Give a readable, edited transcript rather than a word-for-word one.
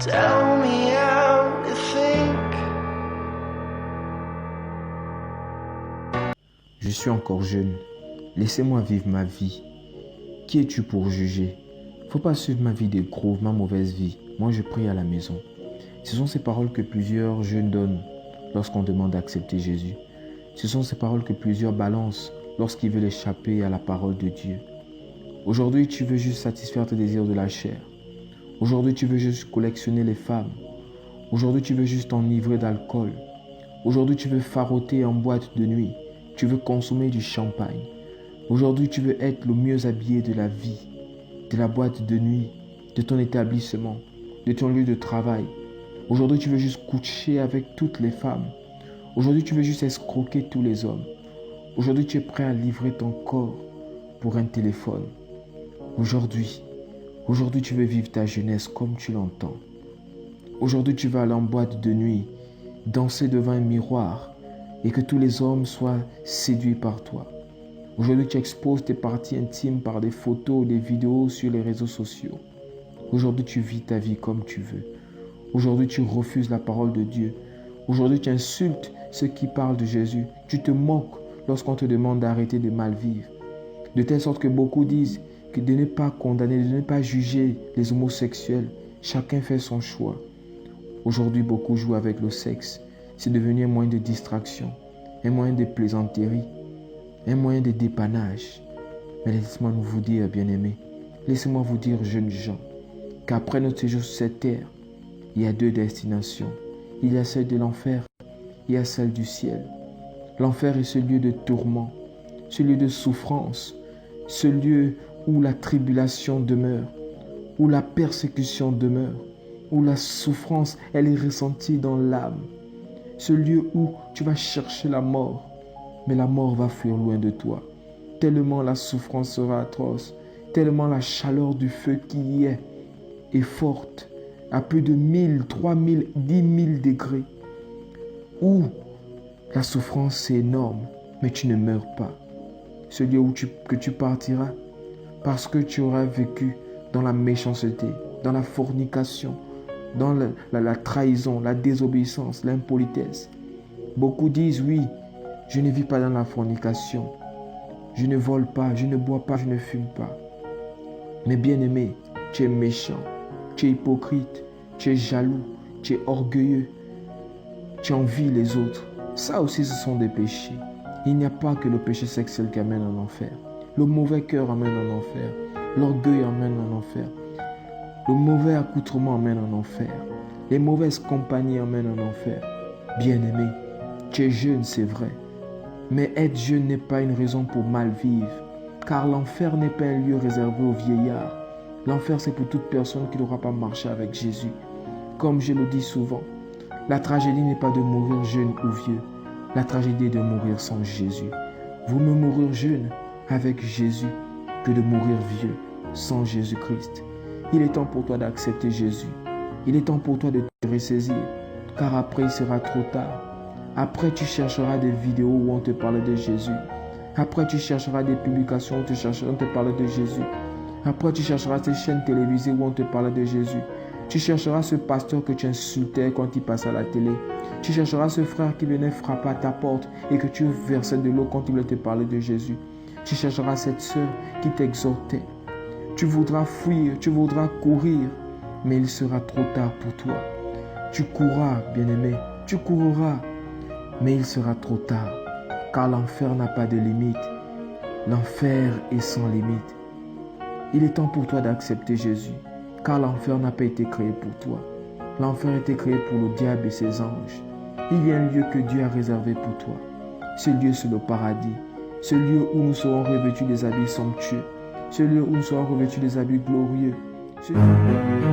Tell me how to think. Je suis encore jeune. Laissez-moi vivre ma vie. Qui es-tu pour juger? Faut pas suivre ma vie de groove, ma mauvaise vie. Moi, je prie à la maison. Ce sont ces paroles que plusieurs jeunes donnent lorsqu'on demande d'accepter Jésus. Ce sont ces paroles que plusieurs balancent lorsqu'ils veulent échapper à la parole de Dieu. Aujourd'hui, tu veux juste satisfaire tes désirs de la chair. Aujourd'hui, tu veux juste collectionner les femmes. Aujourd'hui, tu veux juste t'enivrer d'alcool. Aujourd'hui, tu veux faroter en boîte de nuit. Tu veux consommer du champagne. Aujourd'hui, tu veux être le mieux habillé de la vie, de la boîte de nuit, de ton établissement, de ton lieu de travail. Aujourd'hui, tu veux juste coucher avec toutes les femmes. Aujourd'hui, tu veux juste escroquer tous les hommes. Aujourd'hui, tu es prêt à livrer ton corps pour un téléphone. Aujourd'hui, tu veux vivre ta jeunesse comme tu l'entends. Aujourd'hui, tu veux aller en boîte de nuit, danser devant un miroir et que tous les hommes soient séduits par toi. Aujourd'hui, tu exposes tes parties intimes par des photos, des vidéos sur les réseaux sociaux. Aujourd'hui, tu vis ta vie comme tu veux. Aujourd'hui, tu refuses la parole de Dieu. Aujourd'hui, tu insultes ceux qui parlent de Jésus. Tu te moques lorsqu'on te demande d'arrêter de mal vivre. De telle sorte que beaucoup disent que de ne pas condamner, de ne pas juger les homosexuels. Chacun fait son choix. Aujourd'hui, beaucoup jouent avec le sexe. C'est devenu un moyen de distraction, un moyen de plaisanterie, un moyen de dépannage. Mais laissez-moi vous dire, bien-aimés, laissez-moi vous dire, jeunes gens, qu'après notre séjour sur cette terre, il y a deux destinations. Il y a celle de l'enfer, il y a celle du ciel. L'enfer est ce lieu de tourment, ce lieu de souffrance, ce lieu où la tribulation demeure, où la persécution demeure, où la souffrance, elle est ressentie dans l'âme. Ce lieu où tu vas chercher la mort, mais la mort va fuir loin de toi. Tellement la souffrance sera atroce, tellement la chaleur du feu qui y est forte, à plus de 1000, 3000, 10 000 degrés, où la souffrance est énorme, mais tu ne meurs pas. Ce lieu où que tu partiras, parce que tu auras vécu dans la méchanceté, dans la fornication, dans la trahison, la désobéissance, l'impolitesse. Beaucoup disent, oui, je ne vis pas dans la fornication, je ne vole pas, je ne bois pas, je ne fume pas. Mais bien-aimé, tu es méchant, tu es hypocrite, tu es jaloux, tu es orgueilleux, tu envies les autres. Ça aussi, ce sont des péchés. Il n'y a pas que le péché sexuel qui amène en enfer. Le mauvais cœur amène en enfer. L'orgueil amène en enfer. Le mauvais accoutrement amène en enfer. Les mauvaises compagnies amènent en enfer. Bien-aimé, tu es jeune, c'est vrai. Mais être jeune n'est pas une raison pour mal vivre. Car l'enfer n'est pas un lieu réservé aux vieillards. L'enfer, c'est pour toute personne qui n'aura pas marché avec Jésus. Comme je le dis souvent, la tragédie n'est pas de mourir jeune ou vieux. La tragédie est de mourir sans Jésus. Vaut mieux mourir jeune avec Jésus que de mourir vieux sans Jésus-Christ. Il est temps pour toi d'accepter Jésus. Il est temps pour toi de te ressaisir, car après il sera trop tard. Après tu chercheras des vidéos où on te parle de Jésus. Après tu chercheras des publications où on te parle de Jésus. Après tu chercheras ces chaînes télévisées où on te parle de Jésus. Tu chercheras ce pasteur que tu insultais quand il passe à la télé. Tu chercheras ce frère qui venait frapper à ta porte et que tu versais de l'eau quand il voulait te parler de Jésus. Tu chercheras cette sœur qui t'exhortait. Tu voudras fuir, tu voudras courir, mais il sera trop tard pour toi. Tu courras, bien-aimé, tu courras, mais il sera trop tard, car l'enfer n'a pas de limite. L'enfer est sans limite. Il est temps pour toi d'accepter Jésus, car l'enfer n'a pas été créé pour toi. L'enfer a été créé pour le diable et ses anges. Il y a un lieu que Dieu a réservé pour toi. Ce lieu, c'est le paradis. Ce lieu où nous serons revêtus des habits somptueux. Ce lieu où nous serons revêtus des habits glorieux. Ce lieu...